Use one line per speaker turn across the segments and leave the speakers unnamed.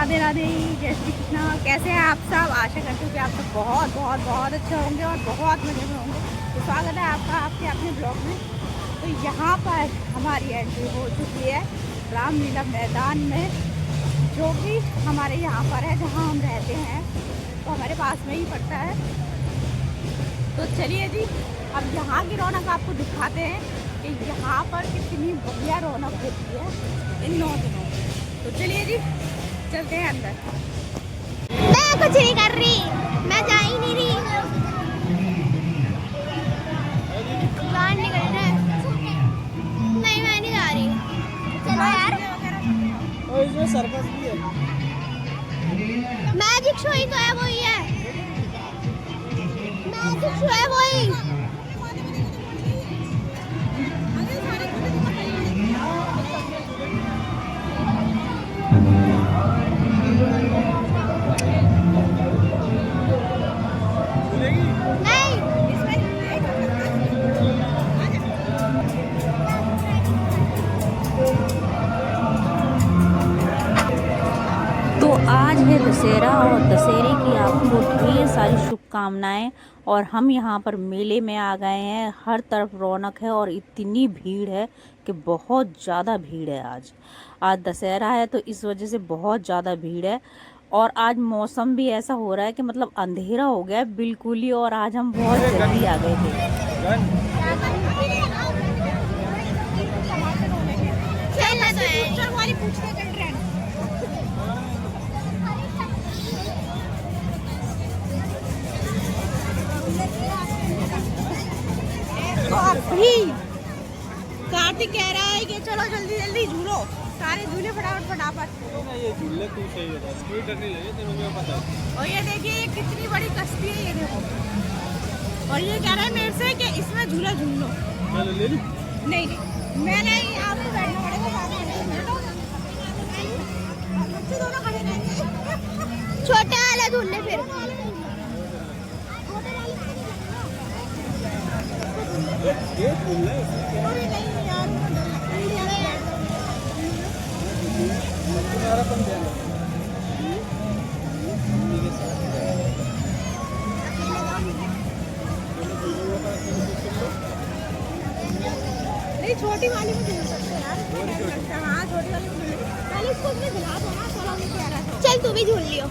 राधे राधे, जय श्री कृष्णा। कैसे हैं आप सब? आशा करती हूँ कि आप सब बहुत बहुत बहुत अच्छे होंगे और बहुत मज़े में होंगे। तो स्वागत है आपका आपके अपने ब्लॉग में। तो यहाँ पर हमारी एंट्री हो चुकी है रामलीला मैदान में, जो कि हमारे यहाँ पर है जहाँ हम रहते हैं, तो हमारे पास में ही पड़ता है। तो चलिए जी, अब यहाँ की रौनक आपको दिखाते हैं कि यहाँ पर कितनी बढ़िया रौनक होती है इन 9 दिनों। तो चलिए जी, चलते हैं अंदर।
मैं कुछ नहीं कर रही, मैं जा ही नहीं रही। बाहर निकल रहे हैं। नहीं, मैं नहीं जा रही। चलो यार,
और इसमें सर्कस भी है।
मैजिक शो ही तो है, वही है। मैजिक शो है वही।
तो आज है दशहरा और दशहरे की आपको ढेर सारी शुभकामनाएं। और हम यहाँ पर मेले में आ गए हैं, हर तरफ रौनक है और इतनी भीड़ है कि बहुत ज़्यादा भीड़ है। आज दशहरा है तो इस वजह से बहुत ज़्यादा भीड़ है। और आज मौसम भी ऐसा हो रहा है कि मतलब अंधेरा हो गया है बिल्कुल ही, और आज हम बहुत जल्दी आ गए थे।
तो अभी कार्तिक कह रहा है कि चलो जल्दी जल्दी झूलो, सारे झूले फटाफट फटाफट।
ये झूले तू सही होता है, स्पीड करने लगे तेरे को पता है।
और ये देखिए ये कितनी बड़ी कश्ती है, ये देखो। और ये कह रहा है मेरे से कि इसमें झूला झूल लो।
चलो ले ली।
नहीं नहीं, मैं नहीं, आपको बैठना पड़ेगा साथ में। बैठो, बच्चे दोनों खड़े रहेंगे।
छोटे वाला झूलने फिर।
ये झूलना है, इसमें क्या है?
नहीं यार,
तुम्हारा पन दे लो।
नहीं छोटी वाली में झूल सकते हैं यार। हाँ छोटी वाली में झूल, पहले इसको उसमें झुला दो ना, चलो नहीं कह रहा था।
चल तू भी झूल लियो।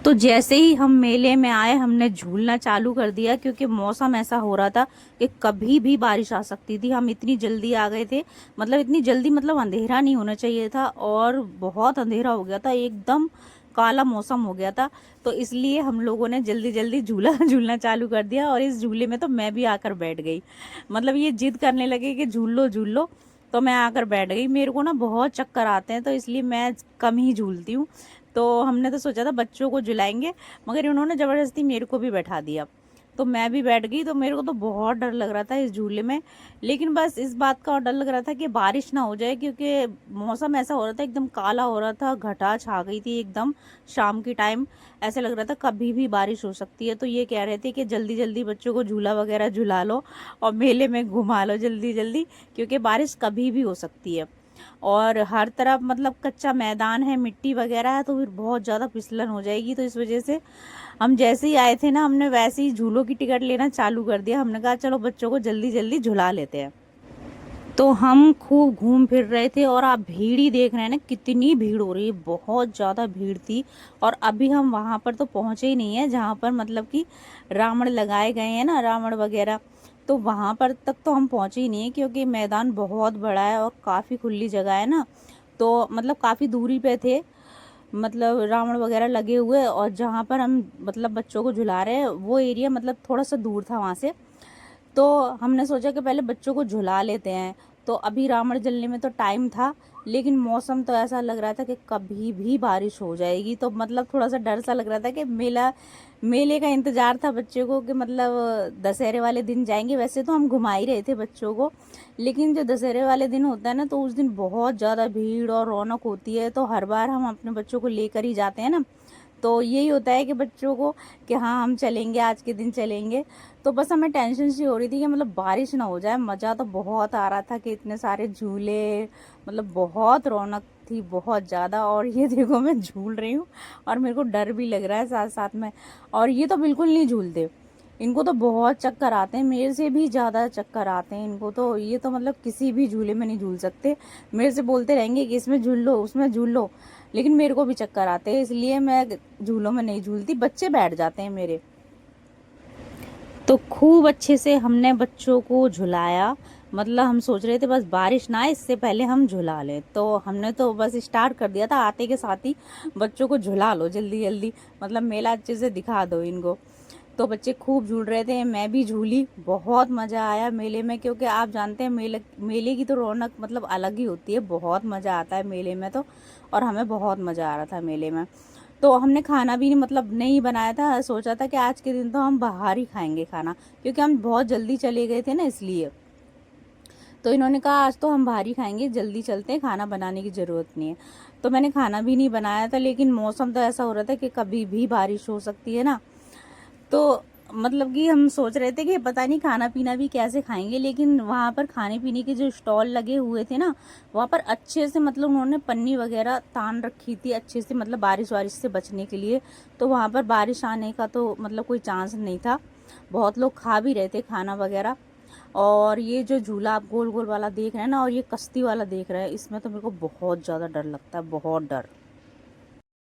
तो जैसे ही हम मेले में आए हमने झूलना चालू कर दिया, क्योंकि मौसम ऐसा हो रहा था कि कभी भी बारिश आ सकती थी। हम इतनी जल्दी आ गए थे, मतलब इतनी जल्दी मतलब अंधेरा नहीं होना चाहिए था, और बहुत अंधेरा हो गया था, एकदम काला मौसम हो गया था। तो इसलिए हम लोगों ने जल्दी जल्दी झूला झूलना चालू कर दिया, और इस झूले में तो मैं भी आकर बैठ गई। मतलब ये जिद करने लगे कि झूल लो, तो मैं आकर बैठ गई। मेरे को ना बहुत चक्कर आते हैं, तो इसलिए मैं कम ही झूलती हूँ। तो हमने तो सोचा था बच्चों को झुलाएंगे, मगर इन्होंने ज़बरदस्ती मेरे को भी बैठा दिया, तो मैं भी बैठ गई। तो मेरे को तो बहुत डर लग रहा था इस झूले में, लेकिन बस इस बात का और डर लग रहा था कि बारिश ना हो जाए, क्योंकि मौसम ऐसा हो रहा था, एकदम काला हो रहा था, घटा छा गई थी एकदम शाम की टाइम। ऐसे लग रहा था कभी भी बारिश हो सकती है। तो ये कह रहे थे कि जल्दी जल्दी बच्चों को झूला वगैरह झुला लो और मेले में घुमा लो जल्दी जल्दी, क्योंकि बारिश कभी भी हो सकती है। और हर तरफ मतलब कच्चा मैदान है, मिट्टी वगैरह है, तो फिर बहुत ज़्यादा फिसलन हो जाएगी। तो इस वजह से हम जैसे ही आए थे ना, हमने वैसे ही झूलों की टिकट लेना चालू कर दिया। हमने कहा चलो बच्चों को जल्दी जल्दी झुला लेते हैं। तो हम खूब घूम फिर रहे थे, और आप भीड़ ही देख रहे हैं ना, कितनी भीड़ हो रही है, बहुत ज़्यादा भीड़ थी। और अभी हम वहाँ पर तो पहुँचे ही नहीं है जहाँ पर मतलब कि रावण लगाए गए हैं ना, रावण वगैरह, तो वहाँ पर तक तो हम पहुँचे ही नहीं है, क्योंकि मैदान बहुत बड़ा है और काफ़ी खुली जगह है ना। तो मतलब काफ़ी दूरी पे थे, मतलब रावण वगैरह लगे हुए, और जहाँ पर हम मतलब बच्चों को झुला रहे हैं वो एरिया मतलब थोड़ा सा दूर था वहाँ से। तो हमने सोचा कि पहले बच्चों को झुला लेते हैं। तो अभी रावण जलने में तो टाइम था, लेकिन मौसम तो ऐसा लग रहा था कि कभी भी बारिश हो जाएगी। तो मतलब थोड़ा सा डर सा लग रहा था कि मेले का इंतज़ार था बच्चों को, कि मतलब दशहरे वाले दिन जाएंगे। वैसे तो हम घुमा ही रहे थे बच्चों को, लेकिन जो दशहरे वाले दिन होता है ना, तो उस दिन बहुत ज़्यादा भीड़ और रौनक होती है। तो हर बार हम अपने बच्चों को लेकर ही जाते हैं ना, तो यही होता है कि बच्चों को कि हाँ हम चलेंगे, आज के दिन चलेंगे। तो बस हमें टेंशन सी हो रही थी कि मतलब बारिश ना हो जाए। मज़ा तो बहुत आ रहा था कि इतने सारे झूले, मतलब बहुत रौनक थी, बहुत ज़्यादा। और ये देखो मैं झूल रही हूँ और मेरे को डर भी लग रहा है साथ साथ में। और ये तो बिल्कुल नहीं झूलते, इनको तो बहुत चक्कर आते हैं, मेरे से भी ज़्यादा चक्कर आते हैं इनको तो। ये तो मतलब किसी भी झूले में नहीं झूल सकते, मेरे से बोलते रहेंगे कि इसमें झूल लो, उसमें झूल लो, लेकिन मेरे को भी चक्कर आते हैं, इसलिए मैं झूलों में नहीं झूलती, बच्चे बैठ जाते हैं मेरे। तो खूब अच्छे से हमने बच्चों को झुलाया। मतलब हम सोच रहे थे बस बारिश ना आए इससे पहले हम झुला लें, तो हमने तो बस स्टार्ट कर दिया था आते के साथ ही, बच्चों को झुला लो जल्दी जल्दी, मतलब मेला अच्छे से दिखा दो इनको। तो बच्चे खूब झूल रहे थे, मैं भी झूली, बहुत मज़ा आया मेले में। क्योंकि आप जानते हैं मेले की तो रौनक मतलब अलग ही होती है, बहुत मज़ा आता है मेले में तो। और हमें बहुत मज़ा आ रहा था मेले में। तो हमने खाना भी मतलब नहीं बनाया था, सोचा था कि आज के दिन तो हम बाहर ही खाएंगे खाना, क्योंकि हम बहुत जल्दी चले गए थे ना इसलिए। तो इन्होंने कहा आज तो हम बाहर ही खाएंगे, जल्दी चलते हैं, खाना बनाने की ज़रूरत नहीं है। तो मैंने खाना भी नहीं बनाया था, लेकिन मौसम तो ऐसा हो रहा था कि कभी भी बारिश हो सकती है ना। तो मतलब कि हम सोच रहे थे कि पता नहीं खाना पीना भी कैसे खाएंगे, लेकिन वहाँ पर खाने पीने के जो स्टॉल लगे हुए थे ना, वहाँ पर अच्छे से मतलब उन्होंने पन्नी वगैरह तान रखी थी अच्छे से, मतलब बारिश वारिश से बचने के लिए। तो वहाँ पर बारिश आने का तो मतलब कोई चांस नहीं था, बहुत लोग खा भी रहे थे खाना वगैरह। और ये जो झूला आप गोल गोल वाला देख रहे हैं ना, और ये कश्ती वाला देख रहे हैं, इसमें तो मेरे को बहुत ज़्यादा डर लगता है, बहुत डर।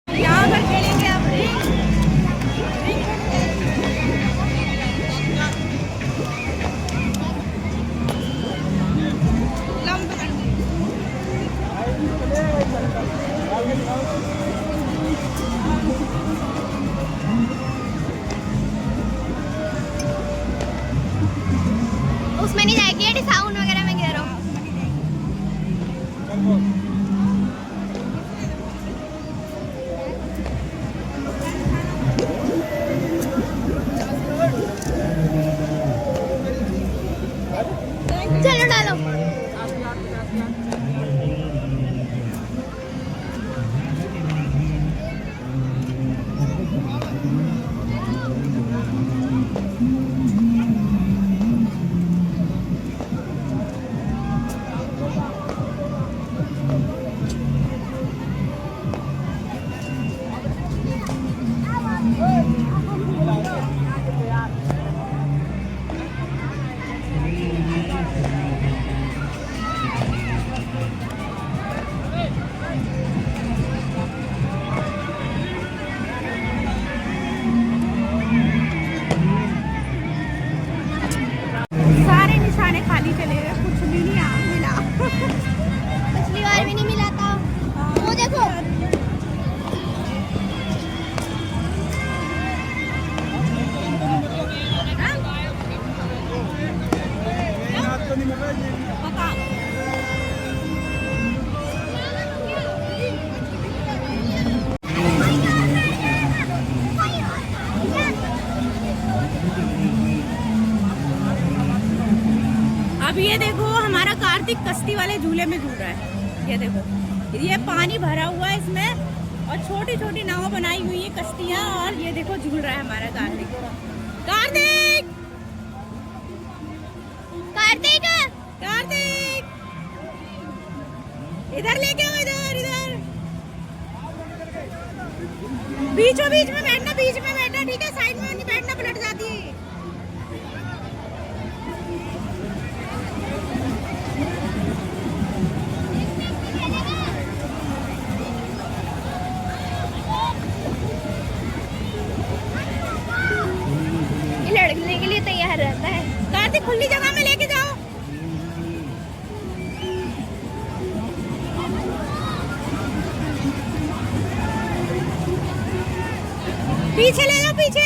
यहाँ पर खेलेंगे आप
उसमें नहीं जाएगी, साउंड वगैरह में कह रहा हूँ। चलो डालो।
सारे निशाने खाली चले गए, कुछ भी नहीं मिला।
पिछली बार भी नहीं मिला था, वो देखो।
पता अब ये देखो हमारा कार्तिक कश्ती वाले झूले में झूल रहा है। ये देखो, ये पानी भरा हुआ है इसमें और छोटी छोटी नाव बनाई हुई है कश्तियाँ, और ये देखो झूल रहा है हमारा कार्तिक। कार्तिक
कार्तिक
कार्तिक इधर लेके आओ, इधर इधर बीचों बीच में बैठना, बीच में बैठना, ठीक है, साइड में नहीं बैठना, पलट जाती है।
लड़ने के लिए तैयार रहता है।
कार्तिक खुली जगह में लेके जाओ। पीछे ले जाओ, पीछे।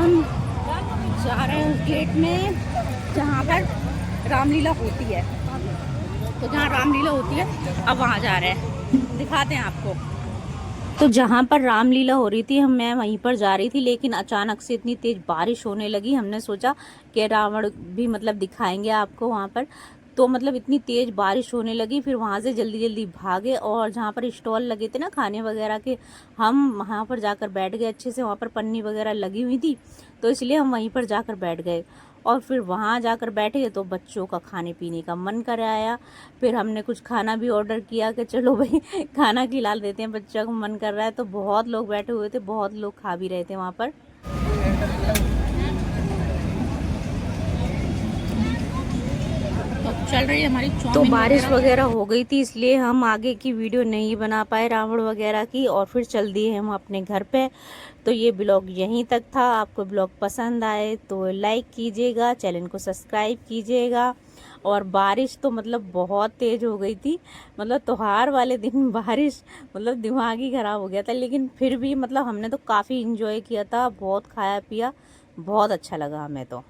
हम जा रहे हैं उस गेट में जहाँ पर रामलीला होती है। तो जहाँ रामलीला होती है अब वहाँ जा रहे हैं, दिखाते हैं आपको।
तो जहाँ पर रामलीला हो रही थी मैं वहीं पर जा रही थी, लेकिन अचानक से इतनी तेज़ बारिश होने लगी। हमने सोचा कि रावण भी मतलब दिखाएंगे आपको वहाँ पर। तो मतलब इतनी तेज़ बारिश होने लगी, फिर वहाँ से जल्दी जल्दी भागे और जहाँ पर स्टॉल लगे थे ना खाने वगैरह के, हम वहाँ पर जाकर बैठ गए अच्छे से। वहाँ पर पन्नी वगैरह लगी हुई थी तो इसलिए हम वहीं पर जाकर बैठ गए। और फिर वहाँ जाकर बैठे तो बच्चों का खाने पीने का मन कर आया। फिर हमने कुछ खाना भी ऑर्डर किया कि चलो भाई खाना खिला देते हैं, बच्चों का मन कर रहा है। तो बहुत लोग बैठे हुए थे, बहुत लोग खा भी रहे थे वहाँ पर।
चल रही है हमारी
तो बारिश वगैरह हो गई थी इसलिए हम आगे की वीडियो नहीं बना पाए रावण वगैरह की, और फिर चल दिए हम अपने घर पे। तो ये ब्लॉग यहीं तक था। आपको ब्लॉग पसंद आए तो लाइक कीजिएगा, चैनल को सब्सक्राइब कीजिएगा। और बारिश तो मतलब बहुत तेज़ हो गई थी, मतलब त्योहार वाले दिन बारिश मतलब दिमाग ही ख़राब हो गया था। लेकिन फिर भी मतलब हमने तो काफ़ी इंजॉय किया था, बहुत खाया पिया, बहुत अच्छा लगा हमें तो।